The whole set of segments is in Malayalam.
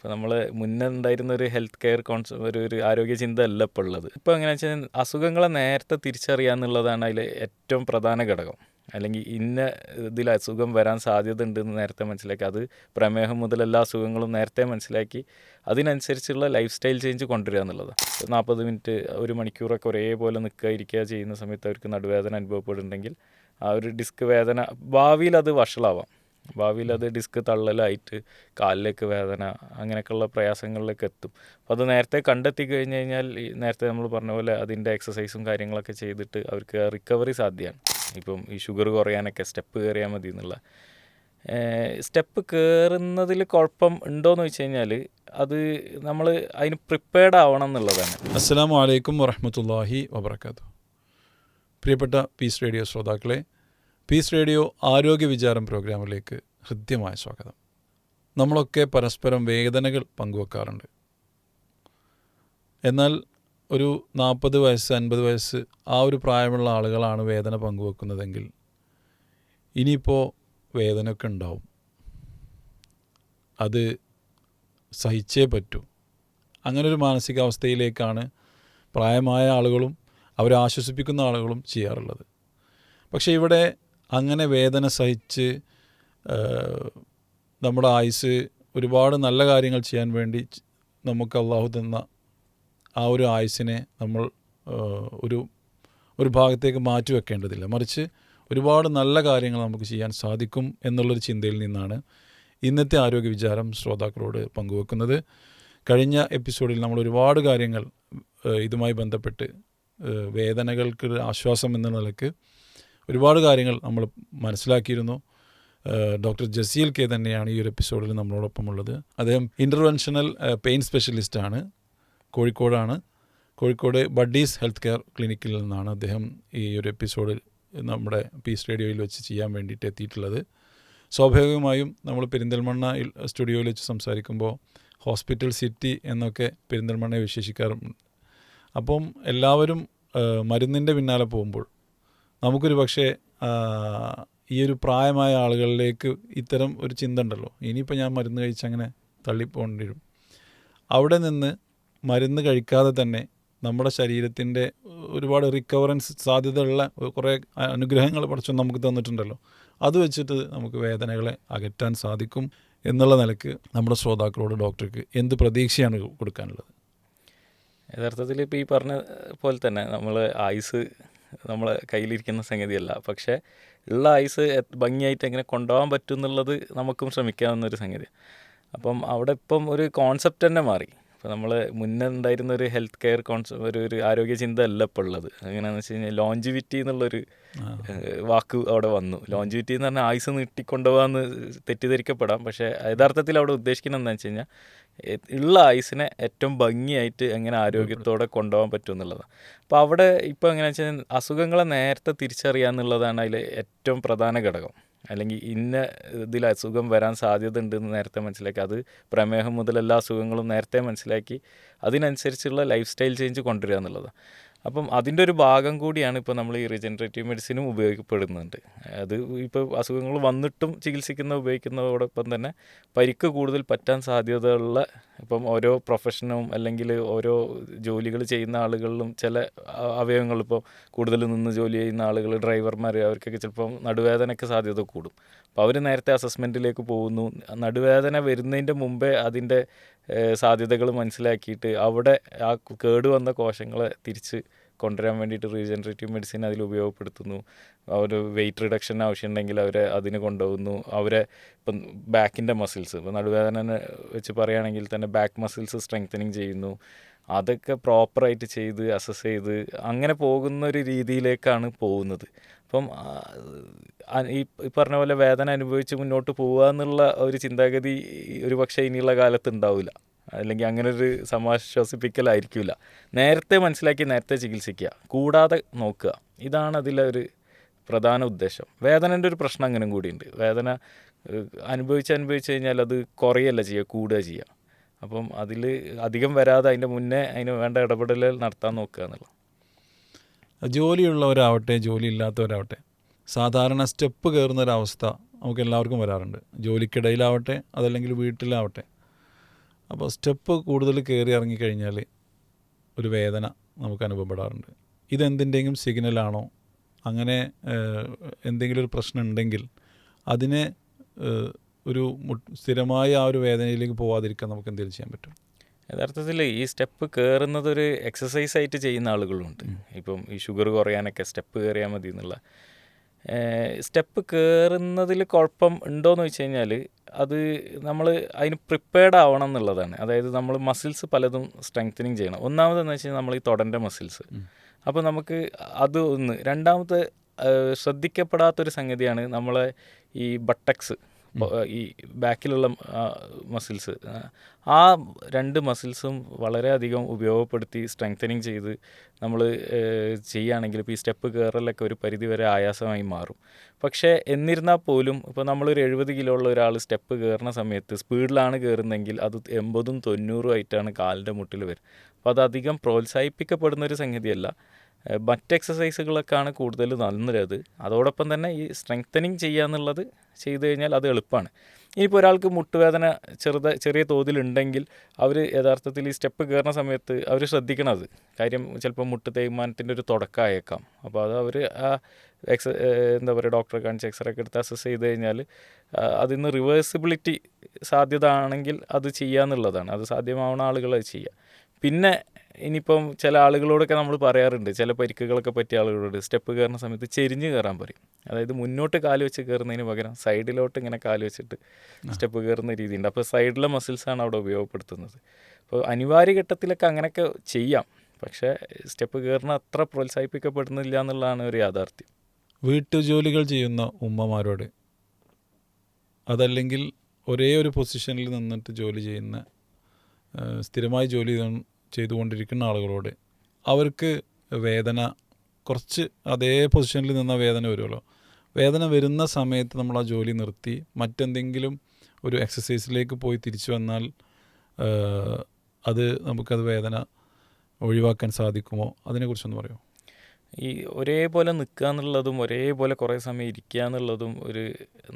ഇപ്പോൾ നമ്മൾ മുന്നേ ഉണ്ടായിരുന്ന ഒരു ഹെൽത്ത് കെയർ ഒരു ആരോഗ്യ ചിന്ത അല്ല ഇപ്പോൾ ഉള്ളത്. ഇപ്പോൾ എങ്ങനെയാണെന്ന് വെച്ചാൽ അസുഖങ്ങളെ നേരത്തെ തിരിച്ചറിയുക എന്നുള്ളതാണ് അതിൽ ഏറ്റവും പ്രധാന ഘടകം. അല്ലെങ്കിൽ ഇന്ന ഇതിൽ അസുഖം വരാൻ സാധ്യത ഉണ്ടെന്ന് നേരത്തെ മനസ്സിലാക്കി, അത് പ്രമേഹം മുതൽ എല്ലാ അസുഖങ്ങളും നേരത്തെ മനസ്സിലാക്കി അതിനനുസരിച്ചുള്ള ലൈഫ് സ്റ്റൈൽ ചേഞ്ച് കൊണ്ടുവരിക എന്നുള്ളതാണ്. 40 മിനിറ്റ് 1 മണിക്കൂറൊക്കെ ഒരേപോലെ നിൽക്കുക ഇരിക്കുക ചെയ്യുന്ന സമയത്ത് അവർക്ക് നടുവേദന അനുഭവപ്പെടുന്നുണ്ടെങ്കിൽ ആ ഒരു ഡിസ്ക് വേദന ഭാവിയിൽ അത് വഷളാവാം. ഭാവിയിൽ അത് ഡിസ്ക് തള്ളലായിട്ട് കാലിലേക്ക് വേദന അങ്ങനെയൊക്കെയുള്ള പ്രയാസങ്ങളിലേക്ക് എത്തും. അപ്പോൾ അത് നേരത്തെ കണ്ടെത്തി കഴിഞ്ഞ് കഴിഞ്ഞാൽ ഈ നേരത്തെ നമ്മൾ പറഞ്ഞ പോലെ അതിൻ്റെ എക്സസൈസും കാര്യങ്ങളൊക്കെ ചെയ്തിട്ട് അവർക്ക് റിക്കവറി സാധ്യമാണ്. ഇപ്പം ഈ ഷുഗർ കുറയാനൊക്കെ സ്റ്റെപ്പ് കയറിയാൽ മതി എന്നുള്ള സ്റ്റെപ്പ് കയറുന്നതിൽ കുഴപ്പം ഉണ്ടോയെന്ന് വെച്ച് കഴിഞ്ഞാൽ അത് നമ്മൾ അതിന് പ്രിപ്പയർഡ് ആവണം എന്നുള്ളതാണ്. അസ്സലാമു അലൈക്കും വറഹ്മത്തുള്ളാഹി വബറകാതുഹു. പ്രിയപ്പെട്ട പീസ് റേഡിയോ ശ്രോതാക്കളെ, പീസ് റേഡിയോ ആരോഗ്യ വിചാരം പ്രോഗ്രാമിലേക്ക് ഹൃദ്യമായ സ്വാഗതം. നമ്മളൊക്കെ പരസ്പരം വേദനകൾ പങ്കുവെക്കാറുണ്ട്. എന്നാൽ ഒരു 40 വയസ്സ് 50 വയസ്സ് ആ ഒരു പ്രായമുള്ള ആളുകളാണ് വേദന പങ്കുവെക്കുന്നതെങ്കിൽ ഇനിയിപ്പോൾ വേദനയൊക്കെ ഉണ്ടാവും. അത് സഹിച്ചേ പറ്റൂ. അങ്ങനൊരു മാനസികാവസ്ഥയിലേക്കാണ് പ്രായമായ ആളുകളും അവരെ ആശ്വസിപ്പിക്കുന്ന ആളുകളും ചെയ്യാറുള്ളത്. പക്ഷേ ഇവിടെ അങ്ങനെ വേദന സഹിച്ച് നമ്മുടെ ആയുസ് ഒരുപാട് നല്ല കാര്യങ്ങൾ ചെയ്യാൻ വേണ്ടി നമുക്ക് അള്ളാഹു തന്ന ആ ഒരു ആയുസ്സിനെ നമ്മൾ ഒരു ഭാഗത്തേക്ക് മാറ്റി വെക്കേണ്ടതില്ല. മറിച്ച് ഒരുപാട് നല്ല കാര്യങ്ങൾ നമുക്ക് ചെയ്യാൻ സാധിക്കും എന്നുള്ളൊരു ചിന്തയിൽ നിന്നാണ് ഇന്നത്തെ ആരോഗ്യ വിചാരം ശ്രോതാക്കളോട് പങ്കുവെക്കുന്നത്. കഴിഞ്ഞ എപ്പിസോഡിൽ നമ്മൾ ഒരുപാട് കാര്യങ്ങൾ ഇതുമായി ബന്ധപ്പെട്ട് വേദനകൾക്ക് ആശ്വാസം എന്ന നിലയ്ക്ക് ഒരുപാട് കാര്യങ്ങൾ നമ്മൾ മനസ്സിലാക്കിയിരുന്നു. ഡോക്ടർ ജസീൽ കെ തന്നെയാണ് ഈ ഒരു എപ്പിസോഡിൽ നമ്മളോടൊപ്പം ഉള്ളത്. അദ്ദേഹം ഇൻ്റർവെൻഷണൽ പെയിൻ സ്പെഷ്യലിസ്റ്റാണ്, കോഴിക്കോടാണ്. കോഴിക്കോട് ബഡ്ഡീസ് ഹെൽത്ത് കെയർ ക്ലിനിക്കിൽ നിന്നാണ് അദ്ദേഹം ഈ ഒരു എപ്പിസോഡിൽ നമ്മുടെ പീസ് റേഡിയോയിൽ വെച്ച് ചെയ്യാൻ വേണ്ടിയിട്ട് എത്തിയിട്ടുള്ളത്. സ്വാഭാവികമായും നമ്മൾ പെരിന്തൽമണ്ണ സ്റ്റുഡിയോയിൽ വെച്ച് സംസാരിക്കുമ്പോൾ ഹോസ്പിറ്റൽ സിറ്റി എന്നൊക്കെ പെരിന്തൽമണ്ണയെ വിശേഷിക്കാറുണ്ട്. അപ്പം എല്ലാവരും മരുന്നിൻ്റെ പിന്നാലെ പോകുമ്പോൾ നമുക്കൊരു പക്ഷേ ഈ ഒരു പ്രായമായ ആളുകളിലേക്ക് ഇത്തരം ഒരു ചിന്ത ഉണ്ടല്ലോ, ഇനിയിപ്പോൾ ഞാൻ മരുന്ന് കഴിച്ച് അങ്ങനെ തള്ളിപ്പോകേണ്ടി വരും. അവിടെ നിന്ന് മരുന്ന് കഴിക്കാതെ തന്നെ നമ്മുടെ ശരീരത്തിൻ്റെ ഒരുപാട് റിക്കവറൻസ് സാധ്യതയുള്ള കുറേ അനുഗ്രഹങ്ങൾ പടച്ചോൻ നമുക്ക് തന്നിട്ടുണ്ടല്ലോ, അത് വെച്ചിട്ട് നമുക്ക് വേദനകളെ അകറ്റാൻ സാധിക്കും എന്നുള്ള നിലയ്ക്ക് നമ്മുടെ ശ്രോതാക്കളോട് ഡോക്ടർക്ക് എന്ത് പ്രതീക്ഷയാണ് കൊടുക്കാനുള്ളത്? യഥാർത്ഥത്തിൽ ഇപ്പോൾ ഈ പറഞ്ഞ പോലെ തന്നെ നമ്മൾ ആയുസ് നമ്മളെ കയ്യിലിരിക്കുന്ന സംഗതിയല്ല. പക്ഷേ ഉള്ള ആയുസ് ഭംഗിയായിട്ട് എങ്ങനെ കൊണ്ടുപോകാൻ പറ്റും എന്നുള്ളത് നമുക്കും ശ്രമിക്കാവുന്നൊരു സംഗതിയാണ്. അപ്പം അവിടെ ഇപ്പം ഒരു കോൺസെപ്റ്റ് തന്നെ മാറി. ഇപ്പോൾ നമ്മൾ മുന്നേ ഉണ്ടായിരുന്ന ഒരു ഹെൽത്ത് കെയർ ഒരു ആരോഗ്യ ചിന്ത അല്ല ഇപ്പോൾ ഉള്ളത്. എങ്ങനെയാണെന്ന് വെച്ച് കഴിഞ്ഞാൽ ലോഞ്ചിവിറ്റി എന്നുള്ളൊരു വാക്ക് അവിടെ വന്നു. ലോഞ്ചിവിറ്റി എന്ന് പറഞ്ഞാൽ ആയുസ് നീട്ടിക്കൊണ്ടുപോകാമെന്ന് തെറ്റിദ്ധരിക്കപ്പെടാം. പക്ഷേ യഥാർത്ഥത്തിൽ അവിടെ ഉദ്ദേശിക്കുന്നത് എന്താണെന്ന് വെച്ച് കഴിഞ്ഞാൽ ഉള്ള ആയുസിനെ ഏറ്റവും ഭംഗിയായിട്ട് എങ്ങനെ ആരോഗ്യത്തോടെ കൊണ്ടുപോകാൻ പറ്റും എന്നുള്ളതാണ്. അപ്പോൾ അവിടെ ഇപ്പോൾ എങ്ങനെയാണെന്ന് വെച്ചാൽ അസുഖങ്ങളെ നേരത്തെ തിരിച്ചറിയുക എന്നുള്ളതാണ് അതിൽ ഏറ്റവും പ്രധാന ഘടകം. അല്ലെങ്കിൽ ഇന്ന ഇതിൽ അസുഖം വരാൻ സാധ്യത ഉണ്ടെന്ന് നേരത്തെ മനസ്സിലാക്കി, അത് പ്രമേഹം മുതൽ എല്ലാ അസുഖങ്ങളും നേരത്തെ മനസ്സിലാക്കി അതിനനുസരിച്ചുള്ള ലൈഫ് സ്റ്റൈൽ ചേഞ്ച് കൊണ്ടുവരിക എന്നുള്ളതാണ്. അപ്പം അതിൻ്റെ ഒരു ഭാഗം കൂടിയാണ് ഇപ്പോൾ നമ്മൾ ഈ റീജനറേറ്റീവ് മെഡിസിനും ഉപയോഗപ്പെടുന്നുണ്ട്. അത് ഇപ്പോൾ അസുഖങ്ങൾ വന്നിട്ടും ഉപയോഗിക്കുന്നതോടൊപ്പം തന്നെ പരിക്ക് കൂടുതൽ പറ്റാൻ സാധ്യതയുള്ള ഇപ്പം ഓരോ പ്രൊഫഷനും അല്ലെങ്കിൽ ഓരോ ജോലികൾ ചെയ്യുന്ന ആളുകളിലും ചില അവയവങ്ങൾ ഇപ്പോൾ കൂടുതൽ നിന്ന് ജോലി ചെയ്യുന്ന ആളുകൾ, ഡ്രൈവർമാർ, അവർക്കൊക്കെ ചിലപ്പം നടുവേദനയ്ക്ക് സാധ്യത കൂടും. അപ്പോൾ അവർ നേരത്തെ അസസ്മെൻറ്റിലേക്ക് പോകുന്നു. നടുവേദന വരുന്നതിൻ്റെ മുമ്പേ അതിൻ്റെ സാധ്യതകൾ മനസ്സിലാക്കിയിട്ട് അവിടെ ആ കേടുവന്ന കോശങ്ങളെ തിരിച്ച് കൊണ്ടുവരാൻ വേണ്ടിയിട്ട് റീജനറേറ്റീവ് മെഡിസിൻ അതിൽ ഉപയോഗപ്പെടുത്തുന്നു. ഒരു വെയിറ്റ് റിഡക്ഷൻ ആവശ്യമുണ്ടെങ്കിൽ അവരെ അതിന് കൊണ്ടുപോകുന്നു. അവരെ ഇപ്പം ബാക്കിൻ്റെ മസിൽസ്, ഇപ്പോൾ നടുവേദന വെച്ച് പറയുകയാണെങ്കിൽ തന്നെ ബാക്ക് മസിൽസ് സ്ട്രെങ്തനിങ് ചെയ്യുന്നു. അതൊക്കെ പ്രോപ്പറായിട്ട് ചെയ്ത് അസസ് ചെയ്ത് അങ്ങനെ പോകുന്ന ഒരു രീതിയിലേക്കാണ് പോകുന്നത്. അപ്പം ഈ പറഞ്ഞ പോലെ വേദന അനുഭവിച്ച് മുന്നോട്ട് പോകുക എന്നുള്ള ഒരു ചിന്താഗതി ഒരു പക്ഷേ ഇനിയുള്ള കാലത്ത് ഉണ്ടാവില്ല. അല്ലെങ്കിൽ അങ്ങനെ ഒരു സമാശ്വസിപ്പിക്കലായിരിക്കില്ല. നേരത്തെ മനസ്സിലാക്കി നേരത്തെ ചികിത്സിക്കുക, കൂടാതെ നോക്കുക, ഇതാണ് അതിലൊരു പ്രധാന ഉദ്ദേശം. വേദനൻ്റെ ഒരു പ്രശ്നം അങ്ങനെ കൂടിയുണ്ട്. വേദന അനുഭവിച്ച് കഴിഞ്ഞാൽ അത് കുറയല്ല ചെയ്യുക, കൂടുക ചെയ്യുക. അപ്പം അതിൽ അധികം വരാതെ അതിൻ്റെ മുന്നേ അതിന് വേണ്ട ഇടപെടലുകൾ നടത്താൻ നോക്കുക എന്നുള്ളത്. ജോലിയുള്ളവരാവട്ടെ ജോലി ഇല്ലാത്തവരാവട്ടെ സാധാരണ സ്റ്റെപ്പ് കയറുന്നൊരവസ്ഥ നമുക്ക് എല്ലാവർക്കും വരാറുണ്ട്. ജോലിക്കിടയിലാവട്ടെ അതല്ലെങ്കിൽ വീട്ടിലാവട്ടെ. അപ്പോൾ സ്റ്റെപ്പ് കൂടുതൽ കയറി ഇറങ്ങിക്കഴിഞ്ഞാൽ ഒരു വേദന നമുക്ക് അനുഭവപ്പെടാറുണ്ട്. ഇതെന്തിൻ്റെയും സിഗ്നലാണോ? അങ്ങനെ എന്തെങ്കിലും ഒരു പ്രശ്നം ഉണ്ടെങ്കിൽ അതിനെ ഒരു സ്ഥിരമായ ആ ഒരു വേദനയിലേക്ക് പോവാതിരിക്കാൻ നമുക്ക് എന്തെങ്കിലും ചെയ്യാൻ പറ്റും? യഥാർത്ഥത്തിൽ ഈ സ്റ്റെപ്പ് കയറുന്നതൊരു എക്സസൈസ് ആയിട്ട് ചെയ്യുന്ന ആളുകളുണ്ട്. ഇപ്പം ഈ ഷുഗർ കുറയാനൊക്കെ സ്റ്റെപ്പ് കയറിയാൽ മതി എന്നുള്ള. സ്റ്റെപ്പ് കയറുന്നതിൽ കുഴപ്പം ഉണ്ടോയെന്ന് വെച്ച് കഴിഞ്ഞാൽ അത് നമ്മൾ അതിന് പ്രിപ്പയർഡ് ആവണം എന്നുള്ളതാണ്. അതായത് നമ്മൾ മസിൽസ് പലതും സ്ട്രെങ്തനിങ് ചെയ്യണം. ഒന്നാമതെന്ന് വെച്ച് കഴിഞ്ഞാൽ നമ്മൾ ഈ തൊടൻ്റെ മസിൽസ്, അപ്പോൾ നമുക്ക് അത് ഒന്ന്. രണ്ടാമത്തെ ശ്രദ്ധിക്കപ്പെടാത്തൊരു സംഗതിയാണ് നമ്മളെ ഈ ബട്ടക്സ്, ഈ ബാക്കിലുള്ള മസിൽസ്. ആ രണ്ട് മസിൽസും വളരെയധികം ഉപയോഗപ്പെടുത്തി സ്ട്രെങ്തനിങ് ചെയ്ത് നമ്മൾ ചെയ്യുകയാണെങ്കിൽ ഇപ്പോൾ ഈ സ്റ്റെപ്പ് കയറലൊക്കെ ഒരു പരിധിവരെ ആയാസമായി മാറും. പക്ഷേ എന്നിരുന്നാൽ പോലും ഇപ്പോൾ നമ്മളൊരു 70 കിലോ ഉള്ള ഒരാൾ സ്റ്റെപ്പ് കയറുന്ന സമയത്ത് സ്പീഡിലാണ് കയറുന്നതെങ്കിൽ അത് 80ഉം 90ഉം ആയിട്ടാണ് കാലിൻ്റെ മുട്ടിൽ വരും. അപ്പോൾ അതധികം പ്രോത്സാഹിപ്പിക്കപ്പെടുന്നൊരു സംഗതിയല്ല. മറ്റ് എക്സസൈസുകളൊക്കെയാണ് കൂടുതൽ നല്ലത്. അതോടൊപ്പം തന്നെ ഈ സ്ട്രെങ്തനിങ് ചെയ്യുക എന്നുള്ളത് ചെയ്തു കഴിഞ്ഞാൽ അത് എളുപ്പമാണ്. ഇനിയിപ്പോൾ ഒരാൾക്ക് മുട്ടുവേദന ചെറിയ തോതിലുണ്ടെങ്കിൽ അവർ യഥാർത്ഥത്തിൽ ഈ സ്റ്റെപ്പ് കയറുന്ന സമയത്ത് അവർ ശ്രദ്ധിക്കണത് കാര്യം ചിലപ്പോൾ മുട്ട് തേയ്മാനത്തിൻ്റെ ഒരു തുടക്കമായേക്കാം. അപ്പോൾ അത് അവർ ആ എന്താ പറയുക, ഡോക്ടറെ കാണിച്ച് എക്സ്റേ ഒക്കെ എടുത്ത് അസസ് ചെയ്ത് കഴിഞ്ഞാൽ അതിൽ നിന്ന് റിവേഴ്സിബിലിറ്റി സാധ്യത ആണെങ്കിൽ അത് ചെയ്യുക എന്നുള്ളതാണ്. അത് സാധ്യമാവുന്ന ആളുകൾ അത് ചെയ്യുക. പിന്നെ ഇനിയിപ്പം ചില ആളുകളോടൊക്കെ നമ്മൾ പറയാറുണ്ട്, ചില പരിക്കുകളൊക്കെ പറ്റിയ ആളുകളോട് സ്റ്റെപ്പ് കയറുന്ന സമയത്ത് ചെരിഞ്ഞ് കയറാൻ പറയും. അതായത് മുന്നോട്ട് കാല് വെച്ച് കയറുന്നതിന് പകരം സൈഡിലോട്ട് ഇങ്ങനെ കാല് വെച്ചിട്ട് സ്റ്റെപ്പ് കയറുന്ന രീതിയുണ്ട്. അപ്പോൾ സൈഡിലെ മസിൽസാണ് അവിടെ ഉപയോഗപ്പെടുത്തുന്നത്. അപ്പോൾ അനിവാര്യ ഘട്ടത്തിലൊക്കെ അങ്ങനെയൊക്കെ ചെയ്യാം. പക്ഷേ സ്റ്റെപ്പ് കയറുന്ന അത്ര പ്രോത്സാഹിപ്പിക്കപ്പെടുന്നില്ല എന്നുള്ളതാണ് ഒരു യാഥാർത്ഥ്യം. വീട്ടുജോലികൾ ചെയ്യുന്ന ഉമ്മമാരോട്, അതല്ലെങ്കിൽ ഒരേ ഒരു പൊസിഷനിൽ നിന്നിട്ട് ജോലി ചെയ്യുന്ന സ്ഥിരമായി ജോലി ചെയ്തുകൊണ്ടിരിക്കുന്ന ആളുകളോട്, അവർക്ക് വേദന കുറച്ച് അതേ പൊസിഷനിൽ നിന്ന വേദന വരുമല്ലോ, വേദന വരുന്ന സമയത്ത് നമ്മൾ ആ ജോലി നിർത്തി മറ്റെന്തെങ്കിലും ഒരു എക്സസൈസിലേക്ക് പോയി തിരിച്ചു വന്നാൽ അത് നമുക്കത് വേദന ഒഴിവാക്കാൻ സാധിക്കുമോ? അതിനെക്കുറിച്ചൊന്ന് പറയുമോ? ഈ ഒരേപോലെ നിൽക്കുക എന്നുള്ളതും ഒരേപോലെ കുറേ സമയം ഇരിക്കുക എന്നുള്ളതും ഒരു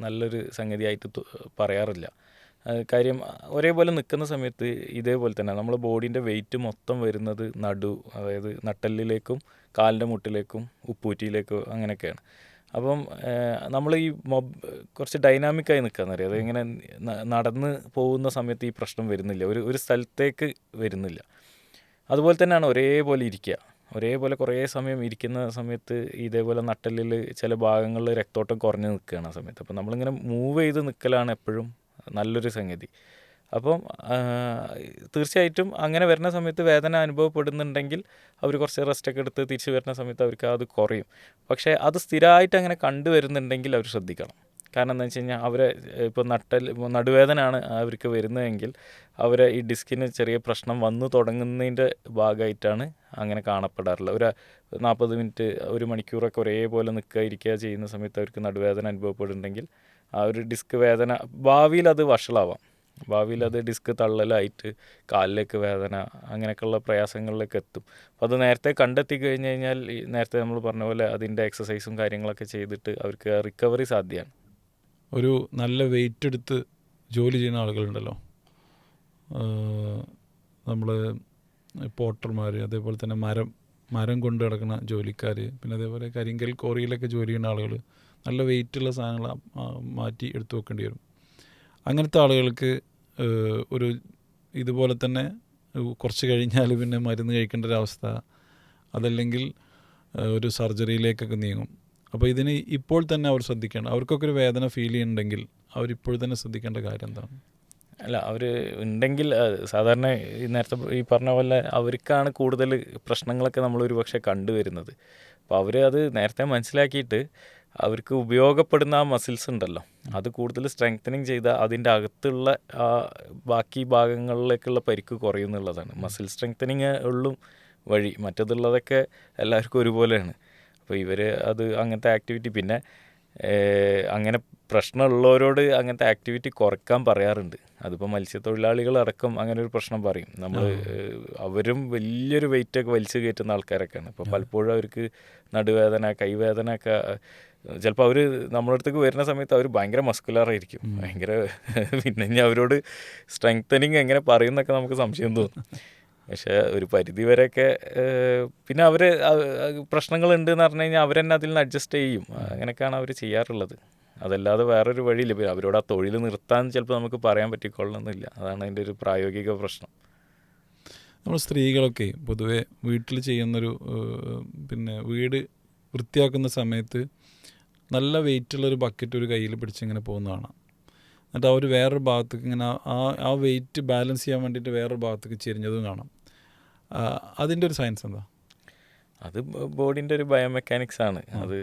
നല്ലൊരു സംഗതിയായിട്ട് പറയാറില്ല. കാര്യം ഒരേപോലെ നിൽക്കുന്ന സമയത്ത് ഇതേപോലെ തന്നെ നമ്മൾ ബോഡീൻ്റെ വെയിറ്റ് മൊത്തം വരുന്നത് അതായത് നട്ടെല്ലിലേക്കും കാലിൻ്റെ മുട്ടിലേക്കും ഉപ്പൂറ്റിയിലേക്കും അങ്ങനെയൊക്കെയാണ്. അപ്പം നമ്മൾ ഈ കുറച്ച് ഡൈനാമിക്കായി നിൽക്കുകയെന്ന് അറിയാം. അതിങ്ങനെ നടന്ന് പോകുന്ന സമയത്ത് ഈ പ്രശ്നം വരുന്നില്ല, ഒരു സ്ഥലത്തേക്ക് വരുന്നില്ല. അതുപോലെ തന്നെയാണ് ഒരേപോലെ ഇരിക്കുക. ഒരേപോലെ കുറേ സമയം ഇരിക്കുന്ന സമയത്ത് ഇതേപോലെ നട്ടെല്ലിൽ ചില ഭാഗങ്ങളിൽ രക്തോട്ടം കുറഞ്ഞ് നിൽക്കുകയാണ് ആ സമയത്ത്. അപ്പം നമ്മളിങ്ങനെ മൂവ് ചെയ്ത് നിൽക്കലാണ് എപ്പോഴും നല്ലൊരു സംഗതി. അപ്പം തീർച്ചയായിട്ടും അങ്ങനെ വരുന്ന സമയത്ത് വേദന അനുഭവപ്പെടുന്നുണ്ടെങ്കിൽ അവർ കുറച്ച് റെസ്റ്റൊക്കെ എടുത്ത് തിരിച്ച് വരുന്ന സമയത്ത് അവർക്ക് അത് കുറയും. പക്ഷേ അത് സ്ഥിരമായിട്ട് അങ്ങനെ കണ്ടുവരുന്നുണ്ടെങ്കിൽ അവർ ശ്രദ്ധിക്കണം. കാരണം എന്താണെന്ന് വെച്ച് കഴിഞ്ഞാൽ അവരെ ഇപ്പോൾ നടുവേദനയാണ് അവർക്ക് വരുന്നതെങ്കിൽ അവരെ ഈ ഡിസ്കിന് ചെറിയ പ്രശ്നം വന്നു തുടങ്ങുന്നതിൻ്റെ ഭാഗമായിട്ടാണ് അങ്ങനെ കാണപ്പെടാറുള്ളത്. ഒരു 40 മിനിറ്റ് 1 മണിക്കൂറൊക്കെ ഒരേപോലെ നിൽക്കുക ഇരിക്കുക ചെയ്യുന്ന സമയത്ത് അവർക്ക് നടുവേദന അനുഭവപ്പെടുന്നുണ്ടെങ്കിൽ ആ ഒരു ഡിസ്ക് വേദന ഭാവിയിൽ അത് വഷളാവാം. ഭാവിയിൽ അത് ഡിസ്ക് തള്ളലായിട്ട് കാലിലേക്ക് വേദന അങ്ങനെയൊക്കെയുള്ള പ്രയാസങ്ങളിലേക്ക് എത്തും. അപ്പോൾ അത് നേരത്തെ കണ്ടെത്തി കഴിഞ്ഞ് കഴിഞ്ഞാൽ നേരത്തെ നമ്മൾ പറഞ്ഞ പോലെ അതിൻ്റെ എക്സസൈസും കാര്യങ്ങളൊക്കെ ചെയ്തിട്ട് അവർക്ക് റിക്കവറി സാധ്യമാണ്. ഒരു നല്ല വെയിറ്റ് എടുത്ത് ജോലി ചെയ്യുന്ന ആളുകളുണ്ടല്ലോ, നമ്മൾ പോട്ടർമാർ, അതേപോലെ തന്നെ മരം കൊണ്ട് കിടക്കുന്ന ജോലിക്കാർ, പിന്നെ അതേപോലെ കരിങ്കൽ കോറിയിലൊക്കെ ജോലി ചെയ്യുന്ന ആളുകൾ നല്ല വെയിറ്റുള്ള സാധനങ്ങൾ മാറ്റി എടുത്തു വെക്കേണ്ടി വരും. അങ്ങനത്തെ ആളുകൾക്ക് ഒരു ഇതുപോലെ തന്നെ കുറച്ച് കഴിഞ്ഞാൽ പിന്നെ മരുന്ന് കഴിക്കേണ്ട ഒരവസ്ഥ, അതല്ലെങ്കിൽ ഒരു സർജറിയിലേക്കൊക്കെ നീങ്ങും. അപ്പോൾ ഇതിന് ഇപ്പോൾ തന്നെ അവർ ശ്രദ്ധിക്കേണ്ട, അവർക്കൊക്കെ ഒരു വേദന ഫീൽ ചെയ്യുന്നുണ്ടെങ്കിൽ അവരിപ്പോൾ തന്നെ ശ്രദ്ധിക്കേണ്ട കാര്യം എന്താണ്? അല്ല, അവർ ഉണ്ടെങ്കിൽ സാധാരണ നേരത്തെ ഈ പറഞ്ഞ പോലെ അവർക്കാണ് കൂടുതൽ പ്രശ്നങ്ങളൊക്കെ നമ്മൾ ഒരുപക്ഷെ കണ്ടുവരുന്നത്. അപ്പോൾ അവർ അത് നേരത്തെ മനസ്സിലാക്കിയിട്ട് അവർക്ക് ഉപയോഗപ്പെടുന്ന ആ മസിൽസ് ഉണ്ടല്ലോ, അത് കൂടുതൽ സ്ട്രെങ്തനിങ് ചെയ്താൽ അതിൻ്റെ അകത്തുള്ള ആ ബാക്കി ഭാഗങ്ങളിലേക്കുള്ള പരിക്ക് കുറയുന്നുള്ളതാണ്. മസിൽ സ്ട്രെങ്തനിങ് ഉള്ളും വഴി, മറ്റതുള്ളതൊക്കെ എല്ലാവർക്കും ഒരുപോലെയാണ്. അപ്പോൾ ഇവർ അത് അങ്ങനത്തെ ആക്ടിവിറ്റി, പിന്നെ അങ്ങനെ പ്രശ്നമുള്ളവരോട് അങ്ങനത്തെ ആക്ടിവിറ്റി കുറക്കാൻ പറയാറുണ്ട്. അതിപ്പോൾ മത്സ്യത്തൊഴിലാളികളടക്കം അങ്ങനെ ഒരു പ്രശ്നം പറയും. നമ്മൾ അവരും വലിയൊരു വെയിറ്റൊക്കെ വലിച്ചു കയറ്റുന്ന ആൾക്കാരൊക്കെയാണ്. അപ്പോൾ പലപ്പോഴും അവർക്ക് നടുവേദന, കൈവേദന ഒക്കെ ചിലപ്പോൾ അവർ നമ്മുടെ അടുത്തേക്ക് വരുന്ന സമയത്ത് അവർ ഭയങ്കര മസ്കുലറായിരിക്കും, ഭയങ്കര പിന്നെ ഇനി അവരോട് സ്ട്രെങ്തനിങ് എങ്ങനെ പറയുന്നൊക്കെ നമുക്ക് സംശയം തോന്നും. പക്ഷേ ഒരു പരിധി വരെയൊക്കെ പിന്നെ അവർ പ്രശ്നങ്ങളുണ്ടെന്ന് പറഞ്ഞു കഴിഞ്ഞാൽ അവർ തന്നെ അതിൽ നിന്ന് അഡ്ജസ്റ്റ് ചെയ്യും. അങ്ങനെയൊക്കെയാണ് അവർ ചെയ്യാറുള്ളത്. അതല്ലാതെ വേറൊരു വഴിയില്ല. പിന്നെ അവരോട് ആ തൊഴിൽ നിർത്താൻ ചിലപ്പോൾ നമുക്ക് പറയാൻ പറ്റിക്കൊള്ളണമെന്നില്ല. അതാണ് അതിൻ്റെ ഒരു പ്രായോഗിക പ്രശ്നം. നമ്മൾ സ്ത്രീകളൊക്കെ പൊതുവെ വീട്ടിൽ ചെയ്യുന്നൊരു പിന്നെ വീട് വൃത്തിയാക്കുന്ന സമയത്ത് നല്ല വെയിറ്റുള്ളൊരു ബക്കറ്റ് ഒരു കയ്യിൽ പിടിച്ചിങ്ങനെ പോകുന്നതാണ്. എന്നിട്ട് അവർ വേറൊരു ഭാഗത്തേക്ക് ഇങ്ങനെ ആ വെയിറ്റ് ബാലൻസ് ചെയ്യാൻ വേണ്ടിയിട്ട് വേറൊരു ഭാഗത്തേക്ക് ചെരിഞ്ഞതും കാണാം. അതിൻ്റെ ഒരു സയൻസ് എന്താ? അത് ബോഡീൻ്റെ ഒരു ബയോമെക്കാനിക്സ് ആണ്. അത്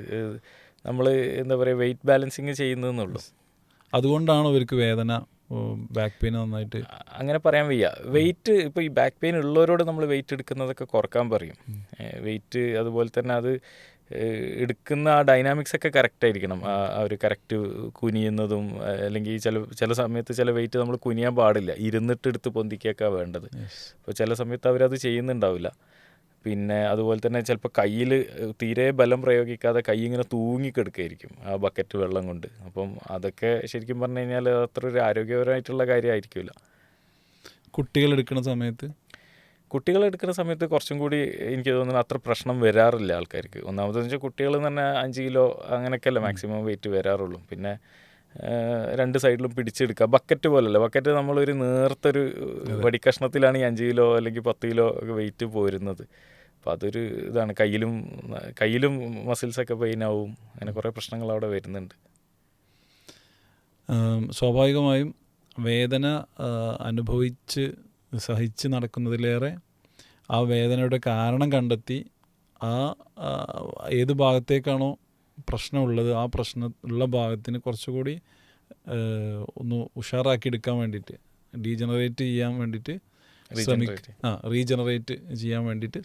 നമ്മൾ എന്താ പറയുക, വെയിറ്റ് ബാലൻസിങ് ചെയ്യുന്നതെന്നുള്ളൂ. അതുകൊണ്ടാണ് അവർക്ക് വേദന, ബാക്ക് പെയിൻ നന്നായിട്ട് അങ്ങനെ പറയാൻ വയ്യ. വെയിറ്റ് ഇപ്പോൾ ഈ ബാക്ക് പെയിൻ ഉള്ളവരോട് നമ്മൾ വെയിറ്റ് എടുക്കുന്നതൊക്കെ കുറക്കാൻ പറയും. വെയിറ്റ് അതുപോലെ തന്നെ അത് എടുക്കുന്ന ആ ഡൈനാമിക്സ് ഒക്കെ കറക്റ്റായിരിക്കണം. ആ ഒരു കറക്റ്റ് കുനിയുന്നതും, അല്ലെങ്കിൽ ചില സമയത്ത് ചില വെയിറ്റ് നമ്മൾ കുനിയാൻ പാടില്ല, ഇരുന്നിട്ട് എടുത്ത് പൊന്തിക്കൊക്കെ വേണ്ടത്. അപ്പോൾ ചില സമയത്ത് അവരത് ചെയ്യുന്നുണ്ടാവില്ല. പിന്നെ അതുപോലെ തന്നെ ചിലപ്പോൾ കയ്യിൽ തീരെ ബലം പ്രയോഗിക്കാതെ കൈ ഇങ്ങനെ തൂങ്ങിക്കെടുക്കുകയായിരിക്കും ആ ബക്കറ്റ് വെള്ളം കൊണ്ട്. അപ്പം അതൊക്കെ ശരിക്കും പറഞ്ഞു കഴിഞ്ഞാൽ അത്ര ഒരു ആരോഗ്യപരമായിട്ടുള്ള കാര്യമായിരിക്കില്ല. കുട്ടികളെടുക്കുന്ന സമയത്ത് കുറച്ചും കൂടി എനിക്ക് തോന്നുന്നു അത്ര പ്രശ്നം വരാറില്ല ആൾക്കാർക്ക്. ഒന്നാമതെന്ന് വെച്ചാൽ കുട്ടികൾ തന്നെ 5 കിലോ അങ്ങനെയൊക്കെയല്ലേ മാക്സിമം വെയിറ്റ് വരാറുള്ളൂ. പിന്നെ 2 സൈഡിലും പിടിച്ചെടുക്കുക. ബക്കറ്റ് പോലല്ല, ബക്കറ്റ് നമ്മളൊരു നേർത്തൊരു വടിക്കഷ്ണത്തിലാണ് ഈ 5 കിലോ അല്ലെങ്കിൽ 10 കിലോ ഒക്കെ വെയിറ്റ് പോരുന്നത്. അപ്പോൾ അതൊരു ഇതാണ്. കയ്യിലും മസിൽസൊക്കെ പെയിനാവും. അങ്ങനെ കുറേ പ്രശ്നങ്ങൾ അവിടെ വരുന്നുണ്ട്. സ്വാഭാവികമായും വേദന അനുഭവിച്ച് സഹിച്ച് നടക്കുന്നതിലേറെ ആ വേദനയുടെ കാരണം കണ്ടെത്തി ഏത് ഭാഗത്തേക്കാണോ പ്രശ്നമുള്ളത് ആ പ്രശ്നമുള്ള ഭാഗത്തിന് കുറച്ചുകൂടി ഒന്ന് ഉഷാറാക്കി എടുക്കാൻ വേണ്ടിയിട്ട്, റീജനറേറ്റ് ചെയ്യാൻ വേണ്ടിയിട്ട്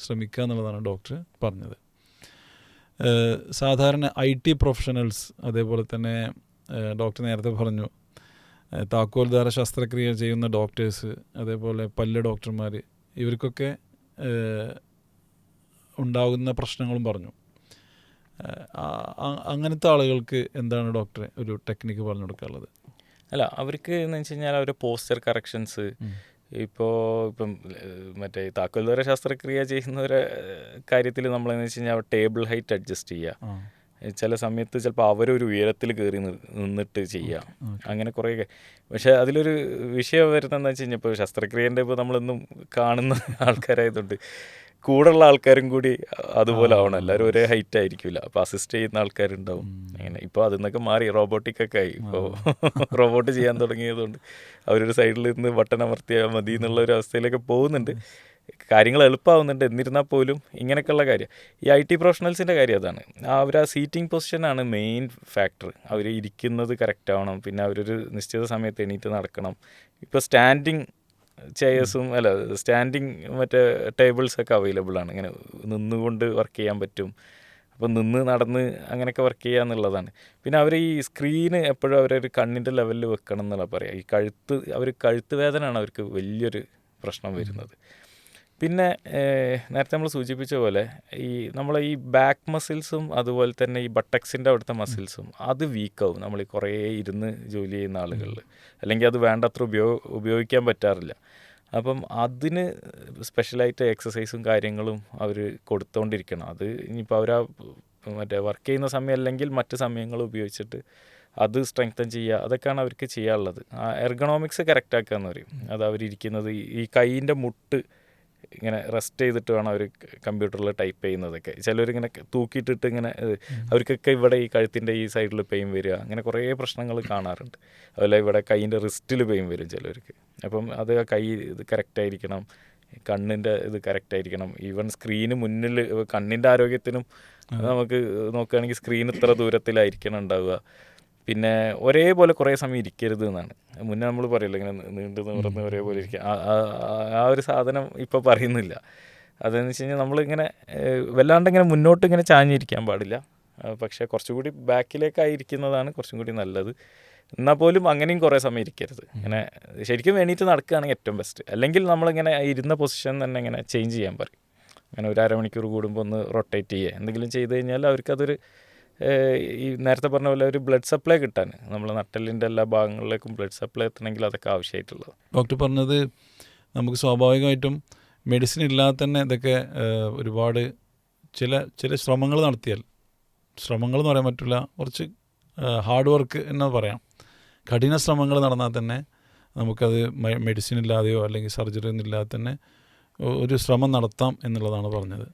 ശ്രമിക്കുക എന്നുള്ളതാണ് ഡോക്ടർ പറഞ്ഞത്. സാധാരണ IT പ്രൊഫഷണൽസ്, അതേപോലെ തന്നെ ഡോക്ടർ നേരത്തെ പറഞ്ഞു താക്കോൽദാര ശസ്ത്രക്രിയ ചെയ്യുന്ന ഡോക്ടേഴ്സ്, അതേപോലെ പല്ല് ഡോക്ടർമാർ, ഇവർക്കൊക്കെ ഉണ്ടാകുന്ന പ്രശ്നങ്ങളും പറഞ്ഞു. അങ്ങനത്തെ ആളുകൾക്ക് എന്താണ് ഡോക്ടറെ ഒരു ടെക്നിക്ക് പറഞ്ഞു കൊടുക്കാനുള്ളത്? അല്ല, അവർക്ക് എന്ന് വെച്ച് കഴിഞ്ഞാൽ അവർ പോസ്ചർ കറക്ഷൻസ്, ഇപ്പം മറ്റേ താക്കോൽദാര ശസ്ത്രക്രിയ ചെയ്യുന്നവരെ കാര്യത്തിൽ നമ്മളെന്ന് വെച്ച് കഴിഞ്ഞാൽ ടേബിൾ ഹൈറ്റ് അഡ്ജസ്റ്റ് ചെയ്യുക. ചില സമയത്ത് ചിലപ്പോൾ അവരൊരു ഉയരത്തിൽ കയറി നിന്നിട്ട് ചെയ്യാം. അങ്ങനെ കുറേ. പക്ഷേ അതിലൊരു വിഷയം വരുന്നതെന്ന് വെച്ച് കഴിഞ്ഞാൽ ഇപ്പോൾ ശസ്ത്രക്രിയേൻ്റെ ഇപ്പോൾ നമ്മളൊന്നും കാണുന്ന ആൾക്കാരായതുകൊണ്ട് കൂടെയുള്ള ആൾക്കാരും കൂടി അതുപോലെ ആവണം. എല്ലാവരും ഒരേ ഹൈറ്റ് ആയിരിക്കില്ല. അപ്പോൾ അസിസ്റ്റ് ചെയ്യുന്ന ആൾക്കാരുണ്ടാവും. അങ്ങനെ ഇപ്പോൾ അതിൽ നിന്നൊക്കെ മാറി റോബോട്ടിക്കൊക്കെ ആയി. ഇപ്പോൾ റോബോട്ട് ചെയ്യാൻ തുടങ്ങിയതുകൊണ്ട് അവരൊരു സൈഡിൽ നിന്ന് ബട്ടൺ അമർത്തിയാൽ മതി എന്നുള്ള ഒരു അവസ്ഥയിലേക്ക് പോകുന്നുണ്ട്. കാര്യങ്ങൾ എളുപ്പമാവുന്നുണ്ട്. എന്നിരുന്നാൽ പോലും ഇങ്ങനെയൊക്കെയുള്ള കാര്യം ഈ IT പ്രൊഫഷണൽസിൻ്റെ കാര്യം അതാണ്. അവർ ആ സീറ്റിംഗ് പൊസിഷനാണ് മെയിൻ ഫാക്ടർ. അവർ ഇരിക്കുന്നത് കറക്റ്റ് ആവണം. പിന്നെ അവരൊരു നിശ്ചിത സമയത്ത് എണീറ്റ് നടക്കണം. ഇപ്പോൾ സ്റ്റാൻഡിങ് ചെയേഴ്സും സ്റ്റാൻഡിങ് മറ്റേ ടേബിൾസൊക്കെ അവൈലബിൾ ആണ്. ഇങ്ങനെ നിന്നുകൊണ്ട് വർക്ക് ചെയ്യാൻ പറ്റും. അപ്പം നിന്ന് നടന്ന് അങ്ങനെയൊക്കെ വർക്ക് ചെയ്യുക എന്നുള്ളതാണ്. പിന്നെ അവർ ഈ സ്ക്രീന് എപ്പോഴും അവരൊരു കണ്ണിൻ്റെ ലെവലിൽ വെക്കണം എന്നുള്ള പറയാം. ഈ കഴുത്ത് വേദനയാണ് അവർക്ക് വലിയൊരു പ്രശ്നം വരുന്നത്. പിന്നെ നേരത്തെ നമ്മൾ സൂചിപ്പിച്ച പോലെ നമ്മളെ ഈ ബാക്ക് മസിൽസും അതുപോലെ തന്നെ ഈ ബട്ടക്സിൻ്റെ അവിടുത്തെ മസിൽസും അത് വീക്കാവും നമ്മൾ ഈ കുറേ ഇരുന്ന് ജോലി ചെയ്യുന്ന ആളുകളിൽ. അല്ലെങ്കിൽ അത് വേണ്ടത്ര ഉപയോഗിക്കാൻ പറ്റാറില്ല. അപ്പം അതിന് സ്പെഷ്യലായിട്ട് എക്സസൈസും കാര്യങ്ങളും അവർ കൊടുത്തുകൊണ്ടിരിക്കണം. അത് ഇനിയിപ്പോൾ അവർ മറ്റേ വർക്ക് ചെയ്യുന്ന സമയം അല്ലെങ്കിൽ മറ്റ് സമയങ്ങൾ ഉപയോഗിച്ചിട്ട് അത് സ്ട്രെങ്തൻ ചെയ്യുക, അതൊക്കെയാണ് അവർക്ക് ചെയ്യാനുള്ളത്. എർഗണോമിക്സ് കറക്റ്റാക്കുക എന്ന് പറയും. അത് അവരിയ്ക്കുന്നത് ഈ കൈയിൻ്റെ മുട്ട് ഇങ്ങനെ റെസ്റ്റ് ചെയ്തിട്ട് വേണം അവർ കമ്പ്യൂട്ടറിൽ ടൈപ്പ് ചെയ്യുന്നതൊക്കെ. ചിലരിങ്ങനെ തൂക്കിയിട്ടിട്ട് ഇങ്ങനെ അവർക്കൊക്കെ ഇവിടെ ഈ കഴുത്തിൻ്റെ ഈ സൈഡിൽ പെയിൻ വരിക, അങ്ങനെ കുറേ പ്രശ്നങ്ങൾ കാണാറുണ്ട്. അതുപോലെ ഇവിടെ കൈയിൻ്റെ റിസ്റ്റിൽ പെയിൻ വരും ചിലർക്ക്. അപ്പം അത് കൈ ഇത് കറക്റ്റായിരിക്കണം, കണ്ണിൻ്റെ ഇത് കറക്റ്റായിരിക്കണം. ഈവൻ സ്ക്രീന് മുന്നിൽ കണ്ണിൻ്റെ ആരോഗ്യത്തിനും നമുക്ക് നോക്കുകയാണെങ്കിൽ സ്ക്രീൻ ഇത്ര ദൂരത്തിലായിരിക്കണം ഉണ്ടാവുക. പിന്നെ ഒരേപോലെ കുറേ സമയം ഇരിക്കരുത് എന്നാണ്. മുന്നേ നമ്മൾ പറയില്ല ഇങ്ങനെ നീണ്ടു നിവർന്ന് ഒരേപോലെ ഇരിക്കുക. ആ ഒരു സാധനം ഇപ്പോൾ പറയുന്നില്ല. അതെന്ന് വെച്ച് കഴിഞ്ഞാൽ നമ്മളിങ്ങനെ വല്ലാണ്ട് ഇങ്ങനെ മുന്നോട്ട് ഇങ്ങനെ ചാഞ്ഞിരിക്കാൻ പാടില്ല. പക്ഷേ കുറച്ചുകൂടി ബാക്കിലേക്കായിരിക്കുന്നതാണ് കുറച്ചും കൂടി നല്ലത്. എന്നാൽ പോലും അങ്ങനെയും കുറേ സമയം ഇരിക്കരുത്. ഇങ്ങനെ ശരിക്കും എണീറ്റ് നടക്കുകയാണെങ്കിൽ ഏറ്റവും ബെസ്റ്റ്. അല്ലെങ്കിൽ നമ്മളിങ്ങനെ ഇരുന്ന പൊസിഷൻ തന്നെ ഇങ്ങനെ ചേഞ്ച് ചെയ്യാൻ പറയും. അങ്ങനെ ഒരു അരമണിക്കൂർ കൂടുമ്പോൾ ഒന്ന് റൊട്ടേറ്റ് ചെയ്യുക എന്തെങ്കിലും ചെയ്ത് കഴിഞ്ഞാൽ അവർക്കതൊരു ഈ നേരത്തെ പറഞ്ഞ പോലെ ഒരു ബ്ലഡ് സപ്ലൈ കിട്ടാൻ, നമ്മൾ നട്ടെല്ലിൻ്റെ എല്ലാ ഭാഗങ്ങളിലേക്കും ബ്ലഡ് സപ്ലൈ എത്തണമെങ്കിൽ അതൊക്കെ ആവശ്യമായിട്ടുള്ളത്. ഡോക്ടർ പറഞ്ഞത് നമുക്ക് സ്വാഭാവികമായിട്ടും മെഡിസിൻ ഇല്ലാതെ തന്നെ ഇതൊക്കെ ഒരുപാട് ചില ശ്രമങ്ങൾ നടത്തിയാൽ, ശ്രമങ്ങൾ എന്ന് പറയാൻ പറ്റില്ല, കുറച്ച് ഹാർഡ് വർക്ക് എന്ന് പറയാം, കഠിന ശ്രമങ്ങൾ നടന്നാൽ തന്നെ നമുക്കത് മെഡിസിൻ ഇല്ലാതെയോ അല്ലെങ്കിൽ സർജറി ഒന്നും ഇല്ലാതെ തന്നെ ഒരു ശ്രമം നടത്താം എന്നുള്ളതാണ് പറഞ്ഞത്.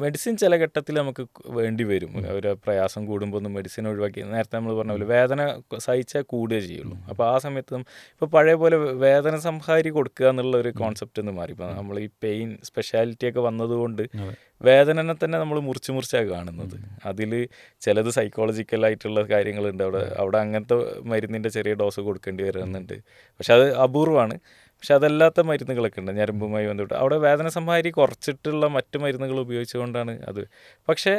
മെഡിസിൻ ചില ഘട്ടത്തിൽ നമുക്ക് വേണ്ടി വരും. ഒരു പ്രയാസം കൂടുമ്പോൾ ഒന്ന് മെഡിസിൻ ഒഴിവാക്കി, നേരത്തെ നമ്മൾ പറഞ്ഞ പോലെ വേദന സഹിച്ചാൽ കൂടുകയേ ചെയ്യുള്ളൂ. അപ്പോൾ ആ സമയത്ത് ഇപ്പോൾ പഴയ പോലെ വേദന സംഹാരി കൊടുക്കുക എന്നുള്ള ഒരു കോൺസെപ്റ്റ് ഒന്ന് മാറി. ഇപ്പോൾ നമ്മൾ ഈ പെയിൻ സ്പെഷ്യാലിറ്റി ഒക്കെ വന്നതുകൊണ്ട് വേദനനെ തന്നെ നമ്മൾ മുറിച്ചാണ് കാണുന്നത്. അതിൽ ചിലത് സൈക്കോളജിക്കലായിട്ടുള്ള കാര്യങ്ങളുണ്ട്. അവിടെ അങ്ങനത്തെ മരുന്നിൻ്റെ ചെറിയ ഡോസ് കൊടുക്കേണ്ടി വരുന്നുണ്ട്. പക്ഷെ അത് അപൂർവമാണ്. പക്ഷെ അതല്ലാത്ത മരുന്നുകളൊക്കെ ഉണ്ട് ഞരമ്പുമായി ബന്ധപ്പെട്ട്. അവിടെ വേദന സംഹാരി കുറച്ചിട്ടുള്ള മറ്റു മരുന്നുകൾ ഉപയോഗിച്ചുകൊണ്ടാണ് അത്. പക്ഷേ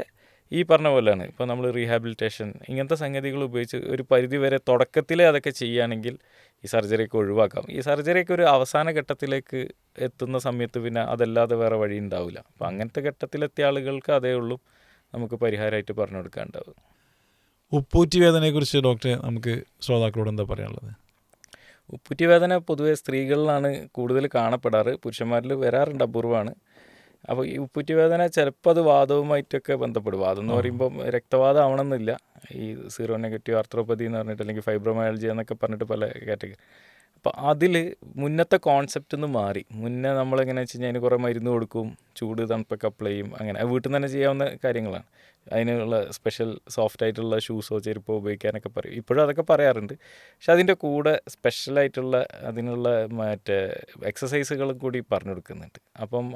ഈ പറഞ്ഞ പോലെയാണ് ഇപ്പോൾ നമ്മൾ റീഹാബിലിറ്റേഷൻ ഇങ്ങനത്തെ സംഗതികൾ ഉപയോഗിച്ച് ഒരു പരിധി വരെ തുടക്കത്തിലേ അതൊക്കെ ചെയ്യുകയാണെങ്കിൽ ഈ സർജറിയൊക്കെ ഒഴിവാക്കാം. ഈ സർജറിയൊക്കെ ഒരു അവസാന ഘട്ടത്തിലേക്ക് എത്തുന്ന സമയത്ത് പിന്നെ അതല്ലാതെ വേറെ വഴി ഉണ്ടാവില്ല. അപ്പോൾ അങ്ങനത്തെ ഘട്ടത്തിലെത്തിയ ആളുകൾക്ക് അതേ ഉള്ളൂ നമുക്ക് പരിഹാരമായിട്ട് പറഞ്ഞു കൊടുക്കാനുണ്ടാവും. ഉപ്പൂറ്റി വേദനയെക്കുറിച്ച് ഡോക്ടറെ നമുക്ക് ശ്രോതാക്കളോട് എന്താ പറയാനുള്ളത്? ഉപ്പൂറ്റി വേദന പൊതുവെ സ്ത്രീകളിലാണ് കൂടുതൽ കാണപ്പെടാറ്, പുരുഷന്മാരിൽ വരാറുണ്ട്, അപൂർവമാണ്. അപ്പോൾ ഈ ഉപ്പൂറ്റി വേദന ചിലപ്പോൾ അത് വാദവുമായിട്ടൊക്കെ ബന്ധപ്പെടും. വാദം എന്ന് പറയുമ്പം രക്തവാദം ആവണമെന്നില്ല. ഈ സീറോ നെഗറ്റീവ് ആർത്രോപ്പതി എന്ന് പറഞ്ഞിട്ട് അല്ലെങ്കിൽ ഫൈബ്രോമയാൾജിയ എന്നൊക്കെ പറഞ്ഞിട്ട് പല കാറ്റഗറി. അപ്പോൾ അതിൽ മുന്നത്തെ കോൺസെപ്റ്റ് ഒന്ന് മാറി. മുന്നേ നമ്മളെങ്ങനെ വെച്ച് കഴിഞ്ഞാൽ അതിന് കുറേ മരുന്ന് കൊടുക്കും, ചൂട് തണുപ്പൊക്കെ അപ്ലൈ ചെയ്യും, അങ്ങനെ വീട്ടിൽ നിന്ന് തന്നെ ചെയ്യാവുന്ന കാര്യങ്ങളാണ്. അതിനുള്ള സ്പെഷ്യൽ സോഫ്റ്റ് ആയിട്ടുള്ള ഷൂസോ ചെരുപ്പോ ഉപയോഗിക്കാനൊക്കെ പറയും. ഇപ്പോഴും അതൊക്കെ പറയാറുണ്ട്. പക്ഷെ അതിൻ്റെ കൂടെ സ്പെഷ്യലായിട്ടുള്ള അതിനുള്ള മറ്റേ എക്സസൈസുകളും കൂടി പറഞ്ഞു കൊടുക്കുന്നുണ്ട്. അപ്പം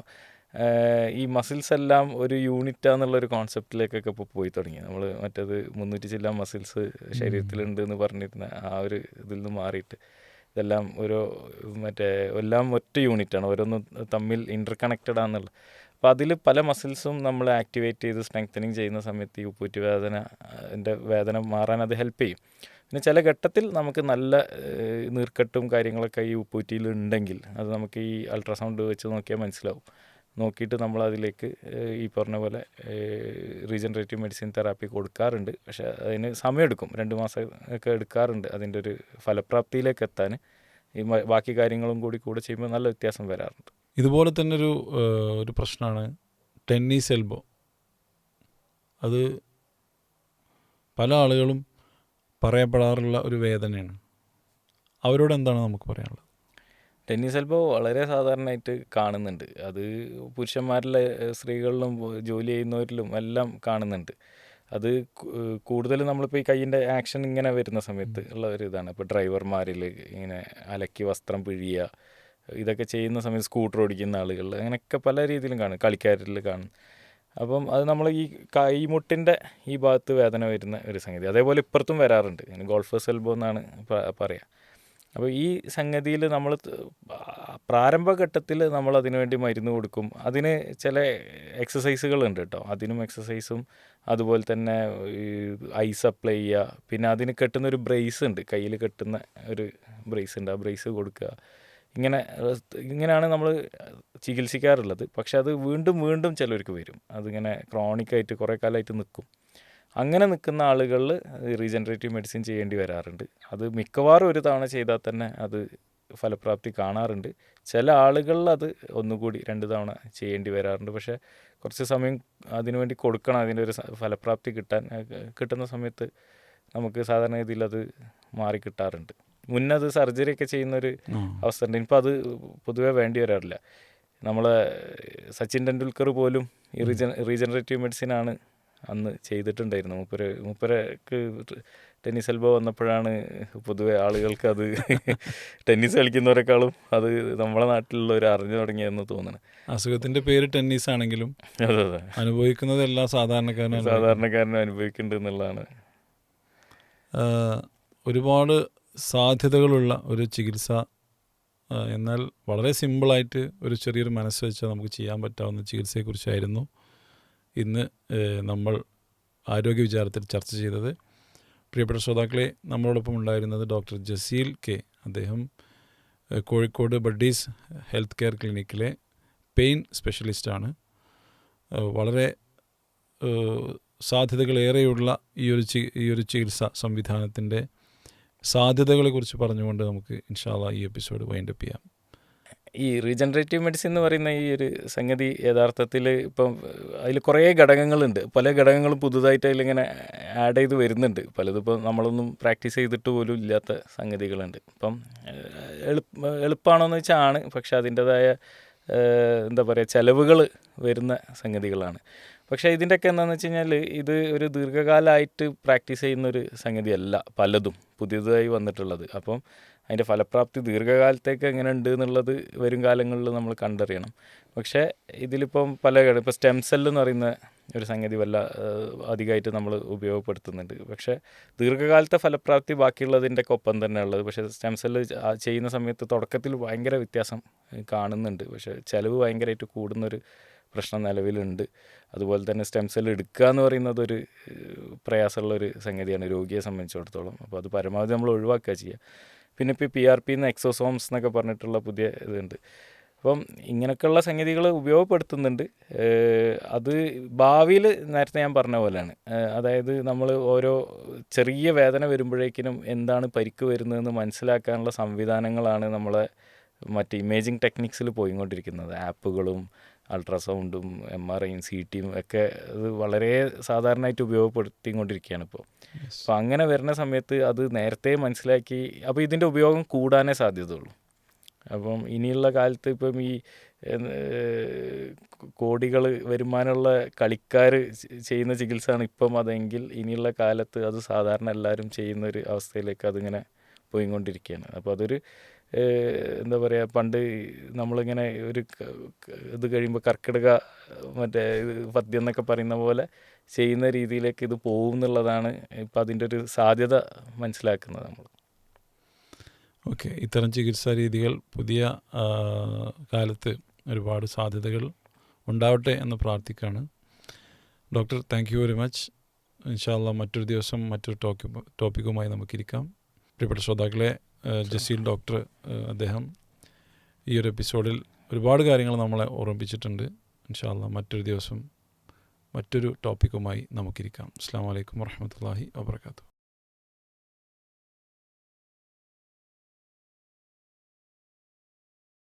ഈ മസിൽസ് എല്ലാം ഒരു യൂണിറ്റാന്നുള്ളൊരു കോൺസെപ്റ്റിലേക്കൊക്കെ ഇപ്പോൾ പോയി തുടങ്ങി. നമ്മൾ മറ്റേത് 300 ചില്ലാൻ മസിൽസ് ശരീരത്തിലുണ്ട് എന്ന് പറഞ്ഞിരുന്ന ആ ഒരു ഇതിൽ നിന്ന് മാറിയിട്ട് ഇതെല്ലാം എല്ലാം ഒറ്റ യൂണിറ്റാണ്, ഓരോന്നും തമ്മിൽ ഇൻ്റർ കണക്റ്റഡ് ആണെന്നുള്ളത്. അപ്പോൾ അതിൽ പല മസിൽസും നമ്മൾ ആക്ടിവേറ്റ് ചെയ്ത് സ്ട്രെങ്തനിങ് ചെയ്യുന്ന സമയത്ത് ഈ ഉപ്പൂറ്റി വേദന മാറാൻ അത് ഹെൽപ്പ് ചെയ്യും. പിന്നെ ചില ഘട്ടത്തിൽ നമുക്ക് നല്ല നീർക്കെട്ടും കാര്യങ്ങളൊക്കെ ഈ ഉപ്പൂറ്റിയിൽ ഉണ്ടെങ്കിൽ അത് നമുക്ക് ഈ അൾട്രാസൗണ്ട് വെച്ച് നോക്കിയാൽ മനസ്സിലാവും. നോക്കിയിട്ട് നമ്മളതിലേക്ക് ഈ പറഞ്ഞ പോലെ റീജനറേറ്റീവ് മെഡിസിൻ തെറാപ്പി കൊടുക്കാറുണ്ട്. പക്ഷേ അതിന് സമയമെടുക്കും, 2 മാസം ഒക്കെ എടുക്കാറുണ്ട് അതിൻ്റെ ഒരു ഫലപ്രാപ്തിയിലേക്ക് എത്താൻ. ഈ ബാക്കി കാര്യങ്ങളും കൂടെ ചെയ്യുമ്പോൾ നല്ല വ്യത്യാസം വരാറുണ്ട്. ഇതുപോലെ തന്നെ ഒരു പ്രശ്നമാണ് ടെന്നീസ് എൽബോ. അത് പല ആളുകളും പറയപ്പെടാറുള്ള ഒരു വേദനയാണ്. അവരോട് എന്താണ് നമുക്ക് പറയാനുള്ളത്? ടെന്നീസ് എൽബോ വളരെ സാധാരണയായിട്ട് കാണുന്നുണ്ട്. അത് പുരുഷന്മാരിലെ സ്ത്രീകളിലും ജോലി ചെയ്യുന്നവരിലും എല്ലാം കാണുന്നുണ്ട്. അത് കൂടുതൽ നമ്മളിപ്പോൾ ഈ കയ്യിൻ്റെ ആക്ഷൻ ഇങ്ങനെ വരുന്ന സമയത്ത് ഉള്ള ഒരു ഇതാണ്. ഇപ്പോൾ ഡ്രൈവർമാരിൽ ഇങ്ങനെ അലക്കി വസ്ത്രം പിഴിയുക, ഇതൊക്കെ ചെയ്യുന്ന സമയത്ത് സ്കൂട്ടർ ഓടിക്കുന്ന ആളുകൾ, അങ്ങനെയൊക്കെ പല രീതിയിലും കാണും, കളിക്കാരിൽ കാണും. അപ്പം അത് നമ്മൾ ഈ കൈമുട്ടിൻ്റെ ഈ ഭാഗത്ത് വേദന വരുന്ന ഒരു സംഗതി. അതേപോലെ ഇപ്പുറത്തും വരാറുണ്ട്, ഗോൾഫേഴ്സ് എൽബോ എന്നാണ് പറയുക. അപ്പോൾ ഈ സംഗതിയിൽ നമ്മൾ പ്രാരംഭഘട്ടത്തിൽ നമ്മൾ അതിനു വേണ്ടി മരുന്ന് കൊടുക്കും. അതിന് ചില എക്സസൈസുകളുണ്ട് കേട്ടോ, അതിനും എക്സസൈസും അതുപോലെ തന്നെ ഐസ് അപ്ലൈ ചെയ്യുക. പിന്നെ അതിന് കെട്ടുന്നൊരു ബ്രേസ് ഉണ്ട്, കയ്യിൽ കെട്ടുന്ന ഒരു ബ്രേസ് ഉണ്ട്, ആ ബ്രേസ് കൊടുക്കുക. ഇങ്ങനെയാണ് നമ്മൾ ചികിത്സിക്കാറുള്ളത്. പക്ഷെ അത് വീണ്ടും ചിലർക്ക് വരും, അതിങ്ങനെ ക്രോണിക്കായിട്ട് കുറേ കാലമായിട്ട് നിൽക്കും. അങ്ങനെ നിൽക്കുന്ന ആളുകളിൽ റീജനറേറ്റീവ് മെഡിസിൻ ചെയ്യേണ്ടി വരാറുണ്ട്. അത് മിക്കവാറും ഒരു തവണ ചെയ്താൽ തന്നെ അത് ഫലപ്രാപ്തി കാണാറുണ്ട്. ചില ആളുകളിൽ അത് ഒന്നുകൂടി 2 തവണ ചെയ്യേണ്ടി വരാറുണ്ട്. പക്ഷേ കുറച്ച് സമയം അതിനുവേണ്ടി കൊടുക്കണം, അതിൻ്റെ ഒരു ഫലപ്രാപ്തി കിട്ടുന്ന സമയത്ത് നമുക്ക് സാധാരണ രീതിയിൽ അത് മാറിക്കിട്ടാറുണ്ട്. മുന്നത് സർജറിയൊക്കെ ചെയ്യുന്നൊരു അവസ്ഥ ഉണ്ട്. ഇപ്പോൾ അത് പൊതുവേ വേണ്ടി വരാറില്ല. നമ്മളെ സച്ചിൻ ടെണ്ടുൽക്കർ പോലും ഈ റീജനറേറ്റീവ് മെഡിസിനാണ് അന്ന് ചെയ്തിട്ടുണ്ടായിരുന്നു. മൂപ്പരക്ക് ടെന്നീസ് എൽബോ വന്നപ്പോഴാണ് പൊതുവെ ആളുകൾക്ക് അത് ടെന്നീസ് കളിക്കുന്നവരെക്കാളും അത് നമ്മളെ നാട്ടിലുള്ളവർ അറിഞ്ഞു തുടങ്ങിയെന്ന് തോന്നുന്നു. അസുഖത്തിൻ്റെ പേര് ടെന്നീസ് ആണെങ്കിലും അതെ അനുഭവിക്കുന്നത് എല്ലാ സാധാരണക്കാരനും അനുഭവിക്കുന്നുണ്ട് എന്നുള്ളതാണ്. ഒരുപാട് സാധ്യതകളുള്ള ഒരു ചികിത്സ, എന്നാൽ വളരെ സിമ്പിളായിട്ട് ഒരു ചെറിയൊരു മനസ്സ് വെച്ചാൽ നമുക്ക് ചെയ്യാൻ പറ്റാവുന്ന ചികിത്സയെക്കുറിച്ചായിരുന്നു ഇന്ന് നമ്മൾ ആരോഗ്യ വിചാരത്തിൽ ചർച്ച ചെയ്തത്. പ്രിയപ്പെട്ട ശ്രോതാക്കളെ, നമ്മളോടൊപ്പം ഉണ്ടായിരുന്നത് ഡോക്ടർ ജസീൽ കെ. അദ്ദേഹം കോഴിക്കോട് ബഡ്ഡീസ് ഹെൽത്ത് കെയർ ക്ലിനിക്കിലെ പെയിൻ സ്പെഷ്യലിസ്റ്റാണ്. വളരെ സാധ്യതകളേറെയുള്ള ഈ ഒരു ചികിത്സാ സംവിധാനത്തിൻ്റെ സാധ്യതകളെക്കുറിച്ച് പറഞ്ഞുകൊണ്ട് നമുക്ക് ഇൻഷാ അല്ലാഹ് ഈ എപ്പിസോഡ് വൈൻഡപ്പ് ചെയ്യാം. ഈ റീജനറേറ്റീവ് മെഡിസിൻ എന്ന് പറയുന്ന ഈ ഒരു സംഗതി യഥാർത്ഥത്തിൽ ഇപ്പം അതിൽ കുറേ ഘടകങ്ങളുണ്ട്. പല ഘടകങ്ങളും പുതുതായിട്ട് അതിലിങ്ങനെ ആഡ് ചെയ്ത് വരുന്നുണ്ട്. പലതിപ്പോൾ നമ്മളൊന്നും പ്രാക്ടീസ് ചെയ്തിട്ട് പോലും ഇല്ലാത്ത സംഗതികളുണ്ട്. ഇപ്പം എളുപ്പമാണോയെന്ന് വെച്ചാൽ ആണ്, പക്ഷെ അതിൻ്റേതായ എന്താ പറയുക ചിലവുകൾ വരുന്ന സംഗതികളാണ്. പക്ഷേ ഇതിൻ്റെയൊക്കെ എന്താണെന്ന് വെച്ച് കഴിഞ്ഞാൽ ഇത് ഒരു ദീർഘകാലമായിട്ട് പ്രാക്ടീസ് ചെയ്യുന്നൊരു സംഗതിയല്ല പലതും പുതിയതായി വന്നിട്ടുള്ളത്. അപ്പം അതിൻ്റെ ഫലപ്രാപ്തി ദീർഘകാലത്തേക്ക് എങ്ങനെ ഉണ്ട് എന്നുള്ളത് വരും കാലങ്ങളിൽ നമ്മൾ കണ്ടറിയണം. പക്ഷേ ഇതിലിപ്പം ഇപ്പോൾ സ്റ്റെം സെല്ല് എന്ന് പറയുന്ന ഒരു സംഗതി അധികമായിട്ട് നമ്മൾ ഉപയോഗപ്പെടുത്തുന്നുണ്ട്. പക്ഷേ ദീർഘകാലത്തെ ഫലപ്രാപ്തി ബാക്കിയുള്ളതിൻ്റെ ഒപ്പം തന്നെ ഉള്ളത്. പക്ഷേ സ്റ്റെം സെല്ല് ചെയ്യുന്ന സമയത്ത് തുടക്കത്തിൽ ഭയങ്കര വ്യത്യാസം കാണുന്നുണ്ട്. പക്ഷേ ചിലവ് ഭയങ്കരമായിട്ട് കൂടുന്നൊരു പ്രശ്നം നിലവിലുണ്ട്. അതുപോലെ തന്നെ സ്റ്റെം സെല്ല് എടുക്കുക എന്ന് പറയുന്നത് ഒരു പ്രയാസമുള്ളൊരു സംഗതിയാണ് രോഗിയെ സംബന്ധിച്ചിടത്തോളം. അപ്പോൾ അത് പരമാവധി നമ്മൾ ഒഴിവാക്കുക ചെയ്യുക. പിന്നെ ഇപ്പോൾ PRP എന്ന് എക്സോസോംസ് എന്നൊക്കെ പറഞ്ഞിട്ടുള്ള പുതിയ ഇതുണ്ട്. അപ്പം ഇങ്ങനെയൊക്കെയുള്ള സംഗതികൾ ഉപയോഗപ്പെടുത്തുന്നുണ്ട്. അത് ഭാവിയിൽ നേരത്തെ ഞാൻ പറഞ്ഞ പോലെയാണ്. അതായത് നമ്മൾ ഓരോ ചെറിയ വേദന വരുമ്പോഴേക്കിനും എന്താണ് പരിക്ക് വരുന്നതെന്ന് മനസ്സിലാക്കാനുള്ള സംവിധാനങ്ങളാണ് നമ്മളെ മറ്റ് ഇമേജിങ് ടെക്നിക്സിൽ പോയിക്കൊണ്ടിരിക്കുന്നത്. ആപ്പുകളും അൾട്രാസൗണ്ടും MRIയും CTയും ഒക്കെ അത് വളരെ സാധാരണയായിട്ട് ഉപയോഗപ്പെടുത്തിക്കൊണ്ടിരിക്കുകയാണ് ഇപ്പോൾ. അപ്പോൾ അങ്ങനെ വരുന്ന സമയത്ത് അത് നേരത്തെ മനസ്സിലാക്കി, അപ്പോൾ ഇതിൻ്റെ ഉപയോഗം കൂടാനേ സാധ്യതയുള്ളൂ. അപ്പം ഇനിയുള്ള കാലത്ത് ഇപ്പം ഈ കോടികൾ വരുമാനമുള്ള കളിക്കാർ ചെയ്യുന്ന ചികിത്സയാണ് ഇപ്പം അതെങ്കിൽ ഇനിയുള്ള കാലത്ത് അത് സാധാരണ എല്ലാവരും ചെയ്യുന്നൊരു അവസ്ഥയിലേക്ക് അതിങ്ങനെ പോയിക്കൊണ്ടിരിക്കുകയാണ്. അപ്പോൾ അതൊരു എന്താ പറയുക, പണ്ട് നമ്മളിങ്ങനെ ഒരു ഇത് കഴിയുമ്പോൾ കർക്കിടക പദ്യം എന്നൊക്കെ പറയുന്ന പോലെ ചെയ്യുന്ന രീതിയിലേക്ക് ഇത് പോകും എന്നുള്ളതാണ് ഇപ്പം അതിൻ്റെ ഒരു സാധ്യത മനസ്സിലാക്കുന്നത് നമ്മൾ. ഓക്കെ, ഇത്തരം ചികിത്സാ രീതികൾ പുതിയ കാലത്ത് ഒരുപാട് സാധ്യതകൾ ഉണ്ടാവട്ടെ എന്ന് പ്രാർത്ഥിക്കുകയാണ്. Doctor, thank you very much. ഇൻഷാ അല്ലാഹ് മറ്റൊരു ദിവസം മറ്റൊരു ടോപ്പിക്കുമായി നമുക്കിരിക്കാം. പ്രിയപ്പെട്ട ശ്രോതാക്കളെ, ജസീൽ ഡോക്ടർ അദ്ദേഹം ഈ ഒരു എപ്പിസോഡിൽ ഒരുപാട് കാര്യങ്ങൾ നമ്മളെ ഓർമ്മിപ്പിച്ചിട്ടുണ്ട്. ഇൻഷാ അല്ലാഹ് മറ്റൊരു ദിവസം മറ്റൊരു ടോപ്പിക്കുമായി നമുക്കിരിക്കാം. അസ്സലാമു അലൈക്കും വറഹ്മത്തുള്ളാഹി വബറകാതുഹു.